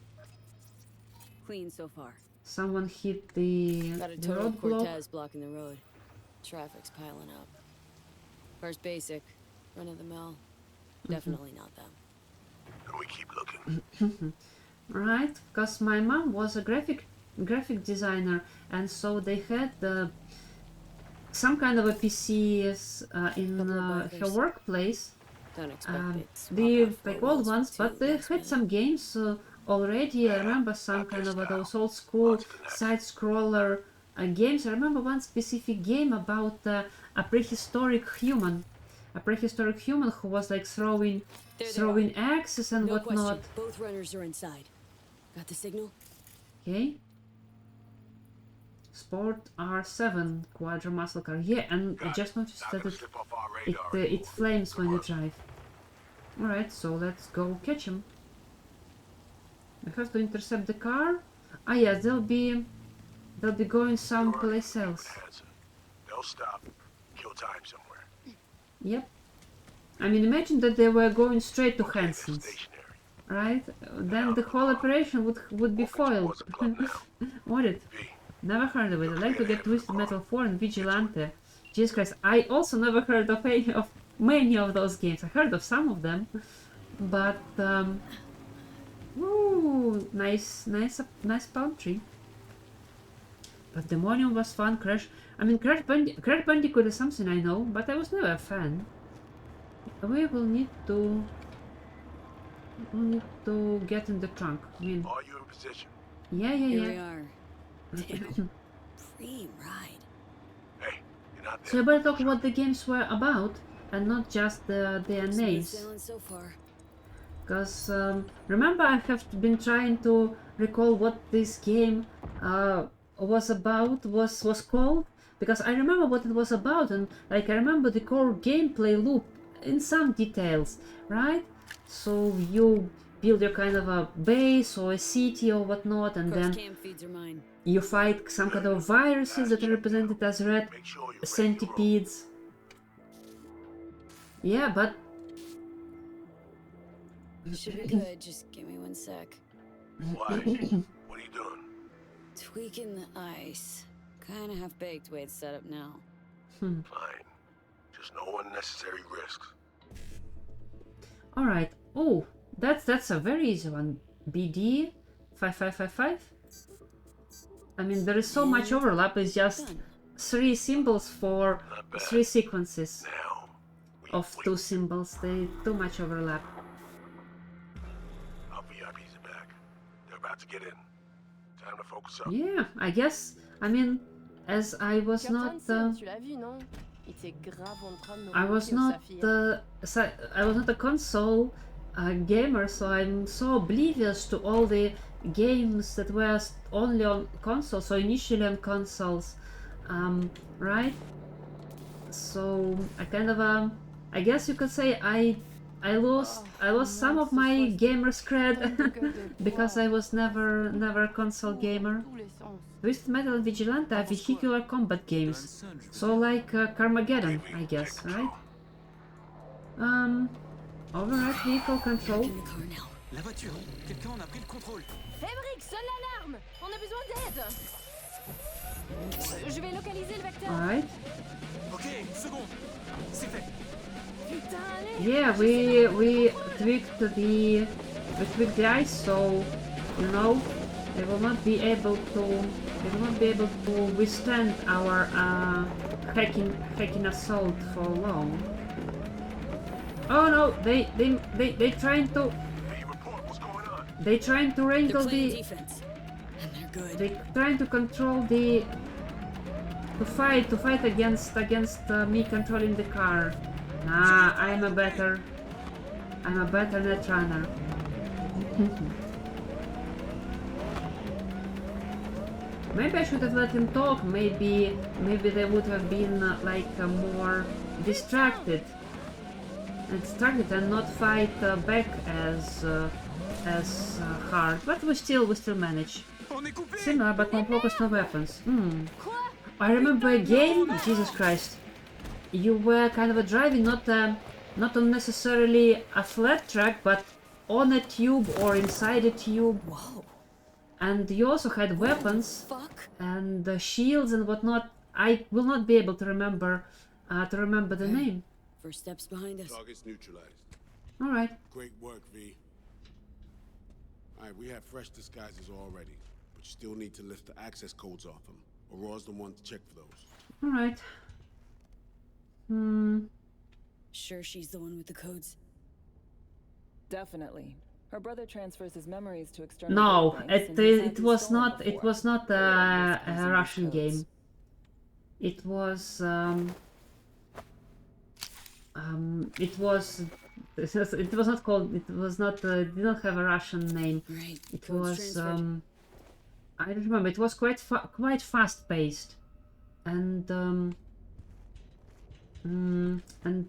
Clean so far. Someone hit the Got a total roadblock. Cortez blocking the road. Traffic's piling up. First basic, run of the mill. Definitely not them. And we keep looking. Right, because my mom was a graphic designer, and so they had some kind of a PCs in her workplace. Don't expect The like old ones, but they had some games already. I remember some kind of those old school side-scroller games. I remember one specific game about a prehistoric human who was like throwing axes and No whatnot. question. Both runners are inside. Got the signal? Okay. Sport R7 quadra muscle car. Yeah, and I just noticed that it flames when you drive. Alright, so let's go catch him. I have to intercept the car. Ah yeah, they'll be going someplace else. They'll stop, kill time somewhere. Yep. I mean, imagine that they were going straight to Hansen's. Right? Then the whole operation would be foiled. Would it? Never heard of it. I'd like to get Twisted Metal 4 and Vigilante. Jesus Christ, I also never heard of many of those games. I heard of some of them, but ooh, nice palm tree. But Demonium was fun. Crash Bandicoot is something I know, but I was never a fan. We will need to get in the trunk. I mean, Are you in position? yeah. Here we are. Damn. Free ride. Hey, you're not there. So I better talk what the games were about and not just their names. Sailing so far. Because remember, I have been trying to recall what this game was about, was called, because I remember what it was about, and like I remember the core gameplay loop in some details, right? So you build your kind of a base or a city or whatnot, and then Cam feeds are mine. you fight some kind of viruses that are represented as red Make sure you're centipedes. Yeah, but Should be good. Just give me 1 sec. Why? What are you doing? Tweaking the ice. Kinda half-baked way it's set up now. Fine. Just no unnecessary risks. all right. Oh, that's a very easy one. BD 5555. I mean, there is so much overlap. It's just Done. 3 symbols for 3 sequences Now, we of 2 symbols. They too much overlap. Our VIPs are back. They're about to get in. Time to focus up. Yeah, I guess. I mean, as I was not. Tu l'as vu, non? Il était grave en train de me I was remonter au not saphir. I was not a console gamer, so I'm so oblivious to all the games that were only on consoles, so initially on consoles, right? So I kind of I guess you could say I lost some of my gamer's cred because I was never a console gamer. Twisted Metal and Vigilante are vehicular combat games, so like Carmageddon, I guess, right? Override vehicle control. In the car now. La voiture. Quelqu'un en a pris le contrôle. Fabrique, sonne l'alarme. On a besoin d'aide. Je vais localiser le vecteur. Alright. Ok, seconde. C'est fait. Putain, allez. Yeah, we tweaked the ice, so you know they will not be able to withstand our hacking assault for long. Oh no, they trying to Hey, report. What's going on? they trying to They're wrangle playing the defense. And they're good. they trying to control the to fight against me controlling the car. Nah, I'm a better netrunner. Maybe I should have let him talk. Maybe they would have been more distracted and not fight back as hard. But we still manage. On est coupé. Similar, but more focused on weapons. Quoi? I remember a game. Jesus Christ! You were kind of driving not on necessarily a flat track, but on a tube or inside a tube. Whoa. And you also had weapons Fuck. and shields and whatnot. I will not be able to remember the name. First steps behind us. Target's neutralized. All right. Great work, V. Alright, we have fresh disguises already, but you still need to lift the access codes off them. Aurora's the one to check for those. All right. Sure she's the one with the codes? Definitely. Her brother transfers his memories to external No, databanks, and it he's was stolen not. It before. was not Whatever a is using Russian these codes. game. It was. It was not called. It was not. Did not have a Russian name. Right. It codes was. transferred. I don't remember. It was quite fast paced, and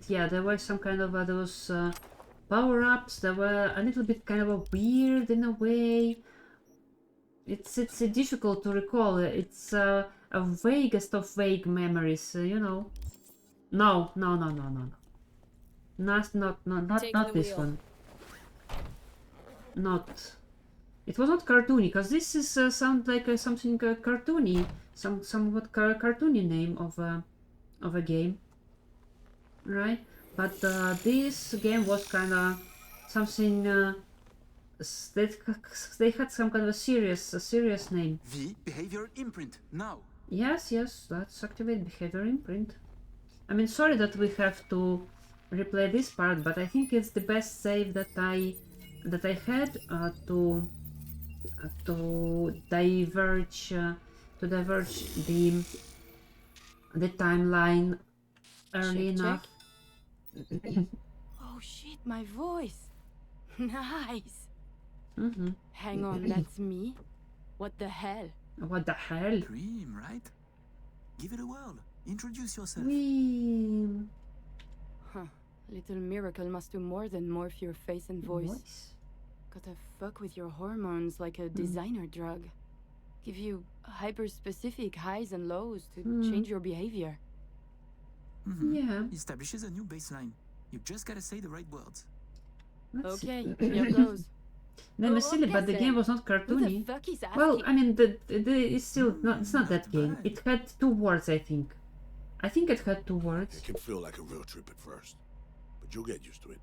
yeah, there were some kind of those power ups. They were a little bit kind of weird in a way. It's difficult to recall. It's a vaguest of vague memories. You know. No. Not Taking the this wheel. one. Not. It was not cartoony, because this is sound like something cartoony, somewhat cartoony name of a game, right? But this game was kind of something they had some kind of a serious name. V, behavior imprint, now. Yes, let's activate behavior imprint. I mean, sorry that we have to replay this part, but I think it's the best save that I had to diverge the timeline early Check, enough. Oh shit, my voice. Nice. Mm-hmm. Hang on, that's me? What the hell? What the hell? Dream, right? Give it a whirl. Introduce yourself. Wee. Huh. Little miracle must do more than morph your face and voice. Gotta fuck with your hormones like a designer drug. Give you hyper-specific highs and lows to change your behavior. Yeah. Establishes a new baseline. You just gotta say the right words. Let's see. Okay, here goes. Name is silly, but the game was not Who the cartoony. fuck is asking? Well, I mean, it's still not. It's not that game. It had 2 words, I think. I think it had 2 words. It can feel like a real trip at first, but you'll get used to it.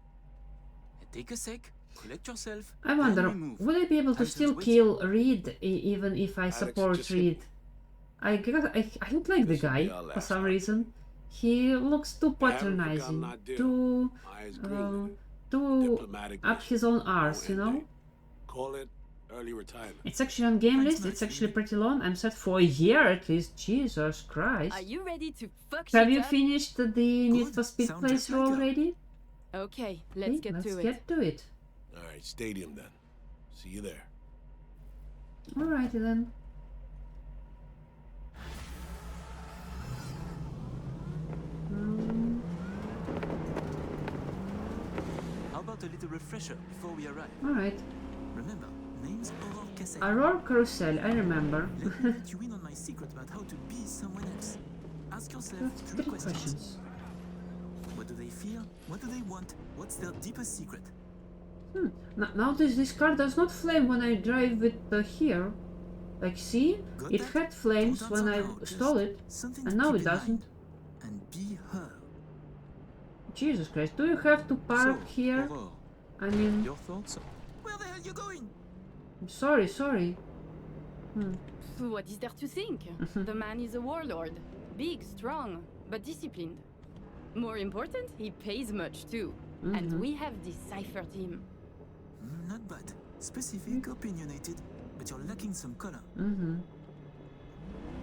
Take a sec, collect yourself. I wonder, then we move. would I be able to Items still waiting. kill Reed even if I Alex, support just hit Reed? I don't like the This will guy be our for last some fight. reason. He looks too I haven't forgotten patronizing, our deal. too Eyes green. too Diplomatic up mission. his own No arse, you end know? date. Call it Early retirement. It's actually on game Thanks list. much, It's actually really. pretty long. I'm set for a year at least. Jesus Christ. Are you ready to fuck Have shit you up? finished the Need Good. for Speed Sound just playthrough like her. already? Okay, let's Okay, get let's to it. get to it. All right, stadium then. See you there. Alrighty then. How about a little refresher before we arrive? Alright. Remember, name's Aurore Cassel. Aurora Carousel, I remember. Let me let you in on my secret about how to be someone else. Ask yourself That's three three questions. questions. What do they fear? What do they want? What's their deepest secret? Notice this car does not flame when I drive it here. Like, see? Got It that? had flames Don't when I answer now, just stole it, something and to now keep it in mind. doesn't. And be her. Jesus Christ, do you have to park So, here? Aurore, I mean, your thoughts? Where the hell you going? sorry. What is there to think? The man is a warlord. Big, strong, but disciplined. More important, he pays much too. And we have deciphered him. Not bad. Specific, opinionated, but you're lacking some color.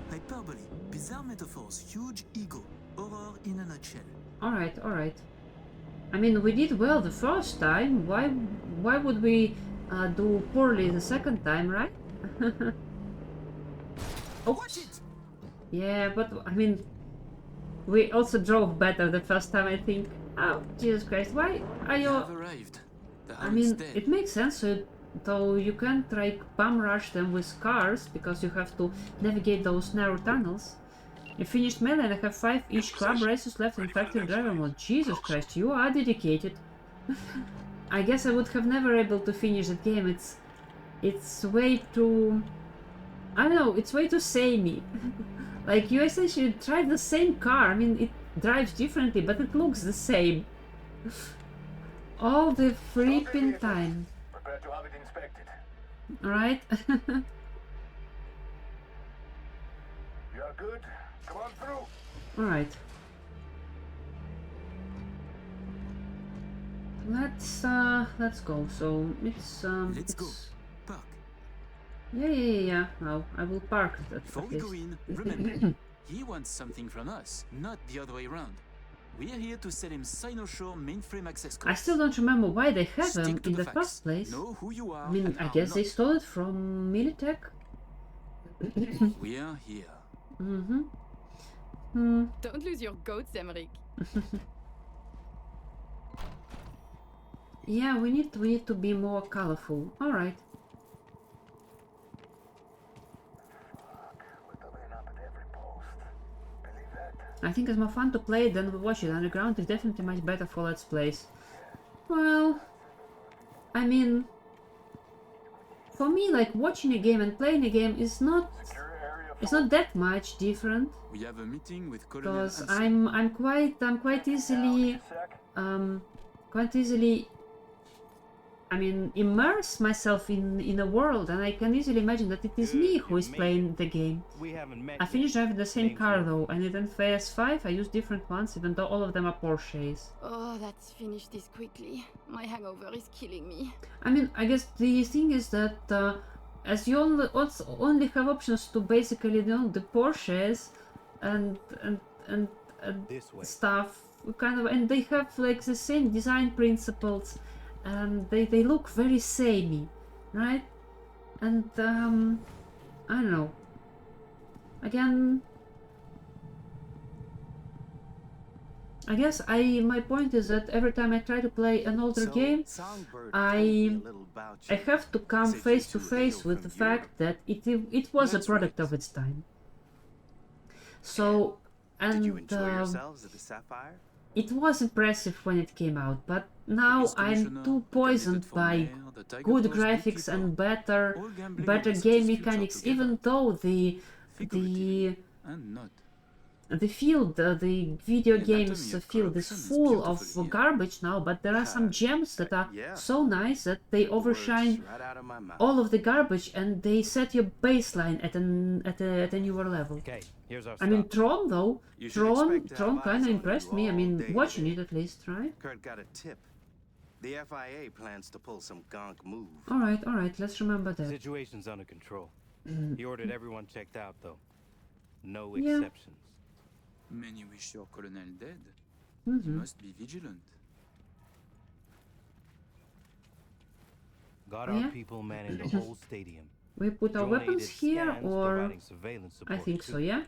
Hyperbole, bizarre metaphors, huge ego. Aurore in a nutshell. Alright. I mean, we did well the first time. Why would we do poorly the second time, right? Watch it! Yeah, but I mean, we also drove better the first time, I think. Oh, Jesus Christ, why are You you... have arrived. The I hound's mean, dead. it makes sense, though you can't like bum rush them with cars because you have to navigate those narrow tunnels. You finished melee and I have 5 each club races left in factory driver mode. Jesus Christ, you are dedicated. I guess I would have never able to finish that game. It's way too... I don't know, it's way too samey. Like, you essentially drive the same car. I mean, it drives differently, but it looks the same. All the freaking time. Prepare to have it inspected. Right? You are good. Come on through. Alright. Let's go. So it's Let's go. it's... Park. Yeah. No, I will park that Before at we go least. in, remember, he wants something from us, not the other way around. We are here to sell him Cyberpunk mainframe access codes. I still don't remember why they have them Stick to in the the facts. first place. Know who you are. I mean, and I are guess they not. stole it from Militech. We are here. Don't lose your goats, Emmerich. Yeah, we need to be more colorful. All right. We're doubling up at every post. Believe that. I think it's more fun to play it than watch it. Underground is definitely much better for Let's Plays. Well, I mean, for me, like watching a game and playing a game is not that much different. We have a meeting with Colonel Because Hansen. I'm quite easily I mean, immerse myself in a world, and I can easily imagine that it is me who is playing the game. We haven't met I yet. finished driving the same Name's car Murphy. though, and in FS5 I used different ones, even though all of them are Porsches. Oh, let's finish this quickly. My hangover is killing me. I mean, I guess the thing is that as you only have options to basically, you know, the Porsches and This way. stuff, kind of, and they have like the same design principles, and they look very samey, right? And I don't know. Again, I guess my point is that every time I try to play an older game, I have to come face to face with the fact that it was a That's product right. of its time. So, and Did you enjoy yourselves at the Sapphire? it was impressive when it came out, but now Police I'm commissioner, too the poisoned candidate for by mayor, the Tiger good Claws graphics beekeeper. and better All gambling better on the game city's future mechanics, together. even though the Figuratively and not. field, the video The games anatomy of field is corruption is full of beautiful here. garbage now, but there are some gems that are yeah. so nice that they overshine Words right out of my mouth. all of the garbage, and they set your baseline at a newer level. Okay, here's our I mean, stop. Tron though, You should expect to have Tron eyes kind of on impressed you me. I all mean, day watching today. it at least, right? Kurt got a tip. The FIA plans to pull some gonk move. Alright, let's remember that. Situation's under control. He ordered everyone checked out, though. No Yeah. exceptions. Many wish your colonel dead. Mhm. You must be vigilant. Got Oh, our yeah? people manning the whole stadium. We put our weapons Donated here, scans or providing surveillance I support, think so, too. yeah.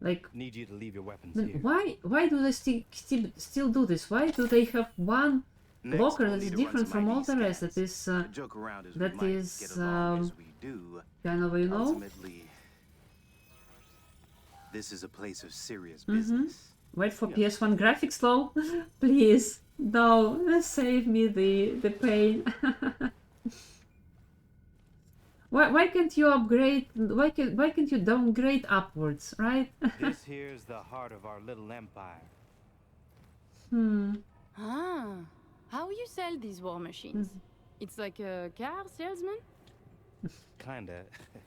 Like, Need you to leave your weapons then here. why do they still do this? Why do they have one Next, locker we'll that is need to run different some from all ID the rest? scans. That is Joke around as that we might, is, get along as we do. kind of, you know. Ultimately, this is a place of serious business. Wait for PS1 graphics though, please. No, save me the pain. Why can't you upgrade? Why can't you downgrade upwards, right? This here's the heart of our little empire. Ah, how you sell these war machines? It's like a car salesman? Kinda,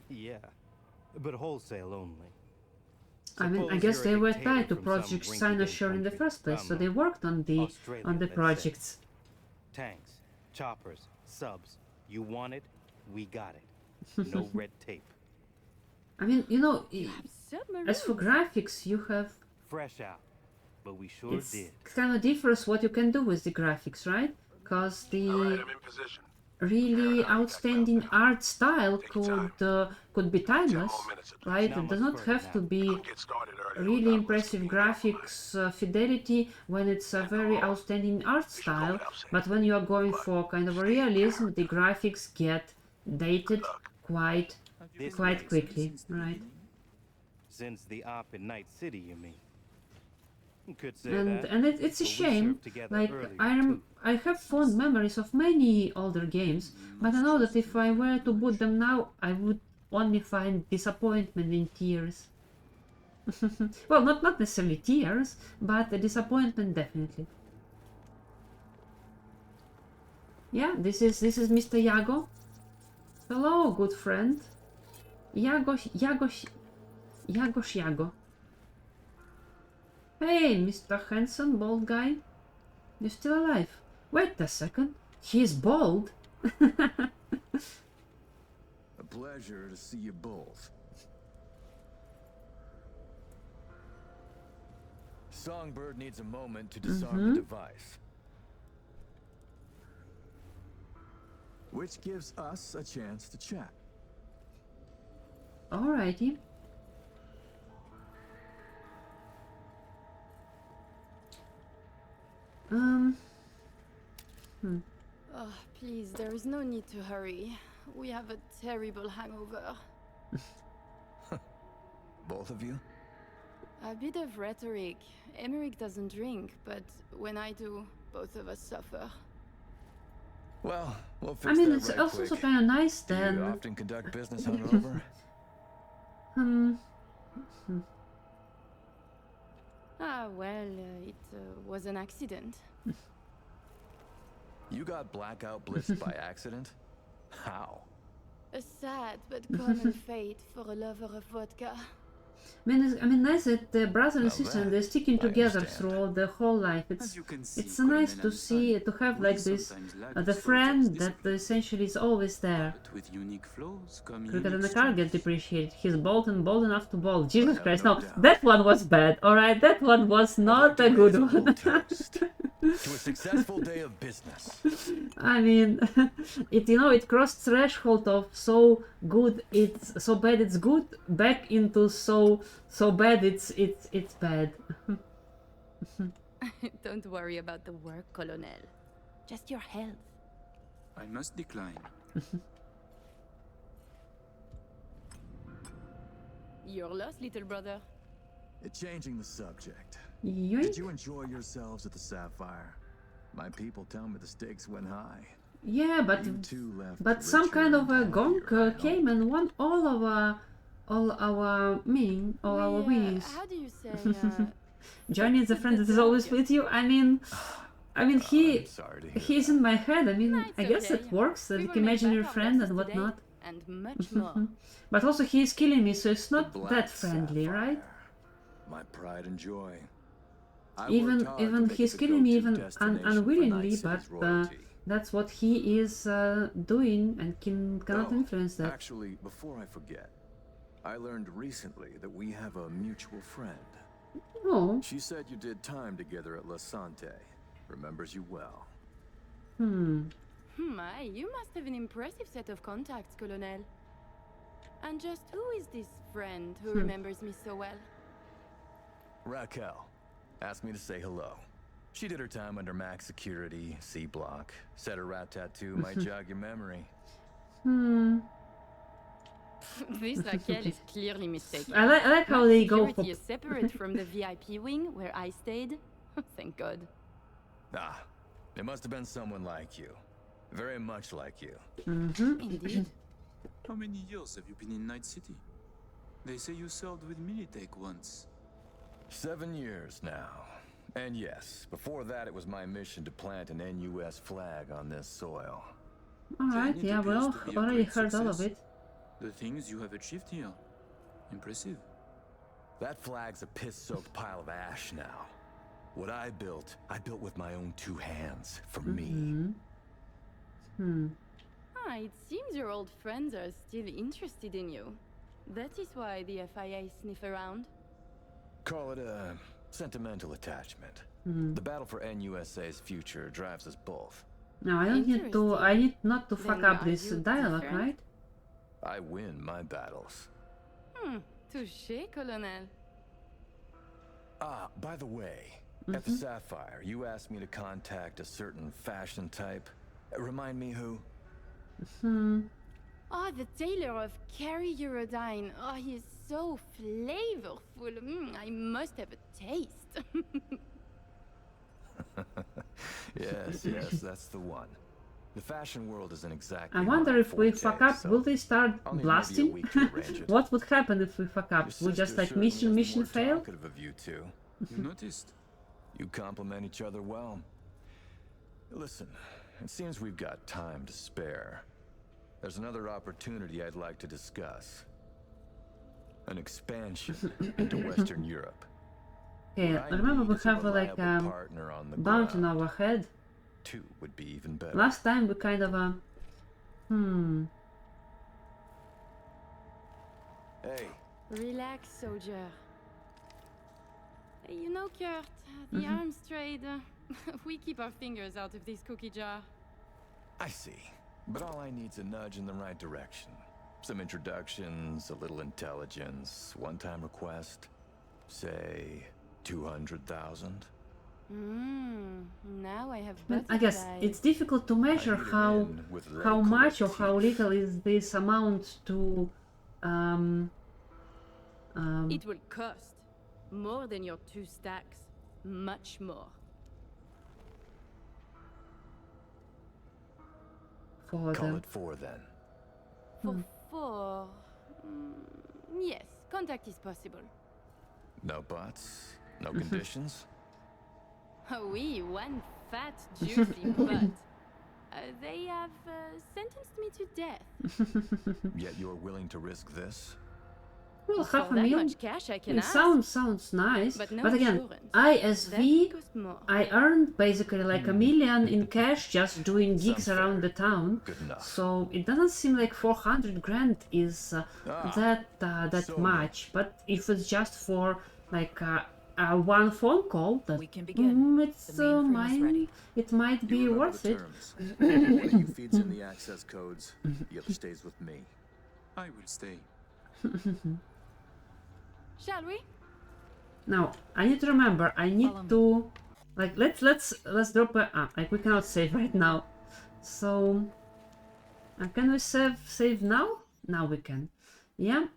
yeah. But wholesale only. I mean, I Suppose guess you're they a were dictator tied to from some Project rinky-dink Cynosure in the country. first place, I so don't they know. worked on the Australia, let's say. projects. Tanks, choppers, subs. You want it, we got it. No red tape. I mean, you know, Submarine. as for graphics, you have Fresh out. But we sure it's did. kind of differs what you can do with the graphics, right? Because the All right, I'm in position. really outstanding art style could be 10 timeless, more minutes at least. right? Not It does much not further have to now. be Get started early. really no doubt. impressive graphics fidelity when it's a very outstanding art style, but when you are going for kind of a realism, the graphics get dated quite This quite way. quickly, right? Since the op in Night City, you mean? You could say And that. it's a but we shame. served together Like earlier, too. I have fond memories of many older games, but I know that if I were to boot them now, I would only find disappointment in tears. Well, not necessarily tears, but a disappointment definitely. Yeah, this is Mr. Yago. Hello, good friend. Yago. Hey, Mr. Handsome, bald guy. You're still alive. Wait a second. He's bald. A pleasure to see you both. Songbird needs a moment to disarm the device. Which gives us a chance to chat. Alrighty. Oh, please, there is no need to hurry. We have a terrible hangover. Both of you? A bit of rhetoric. Emmerich doesn't drink, but when I do, both of us suffer. Well, we'll fix I mean, that it's right also quick. kind of nice Do you then. often conduct business hungover? Ah, well, it was an accident. You got blackout blitzed by accident? How? A sad but common fate for a lover of vodka. I mean, nice that the brother and Now sister that they're sticking I together understand. through the whole life. As It's you can see, it's nice Colonel to see Anson, to have we like this sometimes lack the soldiers' friend that discipline. essentially is always there. But with unique flaws come Quicker than unique the car gets strengths. depreciated. He's bold and bold enough to bold. Jesus have Christ, no no, doubt. that one was bad. All right, that one was I'd not like to a good raise little one. toast to a successful day of business. I mean, it crossed threshold of so good it's so bad it's good back into so bad it's bad. Don't worry about the work, Colonel. Just your health. I must decline. You're lost, little brother. Changing the subject. Yoink. Did you enjoy yourselves at the Sapphire? My people tell me the stakes went high. Yeah, but You two left some richer kind of a and gonk happier, I came and won all our winnings. How do you say? Johnny is a friend that is always with you. I mean I'm he sorry to hear he's that. in my head. I mean, No, it's I guess okay. it works. We Like will make imaginary back our friend losses and today, whatnot. and much more. But also he is killing me, so it's The not Black that friendly, Sapphire. right? My pride and joy. I Even worked hard to make he's it the killing me go-to even destination for unwillingly, Night but City's royalty. That's what he is doing, and cannot influence that. Actually, before I forget, I learned recently that we have a mutual friend. Oh. She said you did time together at La Sante. Remembers you well. My, you must have an impressive set of contacts, Colonel. And just who is this friend who remembers me so well? Raquel asked me to say hello. She did her time under max security, C block. Said her rat tattoo might jog your memory. This Raquel is clearly mistaken. I like how they go for... Security is separate from the VIP wing where I stayed. Thank God. Ah, it must have been someone like you. Very much like you. Indeed. How many years have you been in Night City? They say you served with Militech once. 7 years now. And yes, before that it was my mission to plant an NUS flag on this soil. Alright, yeah, well, already heard all of it. The things you have achieved here. Impressive. That flag's a piss-soaked pile of ash now. What I built with my own 2 hands, for me. It seems your old friends are still interested in you. That is why the FIA sniff around. Call it a sentimental attachment. The battle for NUSA's future drives us both. Now I need not to fuck up this dialogue, right? I win my battles. Touché, Colonel. Ah, by the way, at the Sapphire, you asked me to contact a certain fashion type. Remind me who? Oh, the tailor of Carrie Eurodyne. Oh, he is so flavorful. I must have a taste. Yes, that's the one. The fashion world isn't exactly. I wonder if we fuck up, will they start blasting? What would happen if we fuck up? We just like mission fail? Of you two. You noticed? You complement each other well. Listen, it seems we've got time to spare. There's another opportunity I'd like to discuss. An expansion into Western Europe. Okay, I remember we have like a bounty on our head. 2 would be even better. Last time we kind of Hey. Relax, soldier. You know, Kurt, the arms trade, we keep our fingers out of this cookie jar. I see. But all I need's a nudge in the right direction. Some introductions, a little intelligence, one-time request. Say, 200,000? Now I have I guess it's difficult to measure how much or how little is this amount to It will cost more than your 2 stacks. Much more. For Call it 4 then. For 4... yes, contact is possible. No buts? No conditions? Oh, oui, one fat, juicy butt. They have sentenced me to death. Yet you're willing to risk this? Well, For half a that million. much cash I can It ask. sounds nice, But no but again, insurance. ISV, That costs more. I earned basically like $1 million in cash just doing gigs around the town. Good enough. So it doesn't seem like 400 grand is that so much. But if it's just for like one phone call, that We can begin. it's The mainframe is ready. it might be You remember worth the it. terms. One of you feeds in the access codes, the other stays with me. I will stay. Shall we? Now I need to remember. I need to like let's drop a like we cannot save right now. So can we save now? Now we can. Yeah.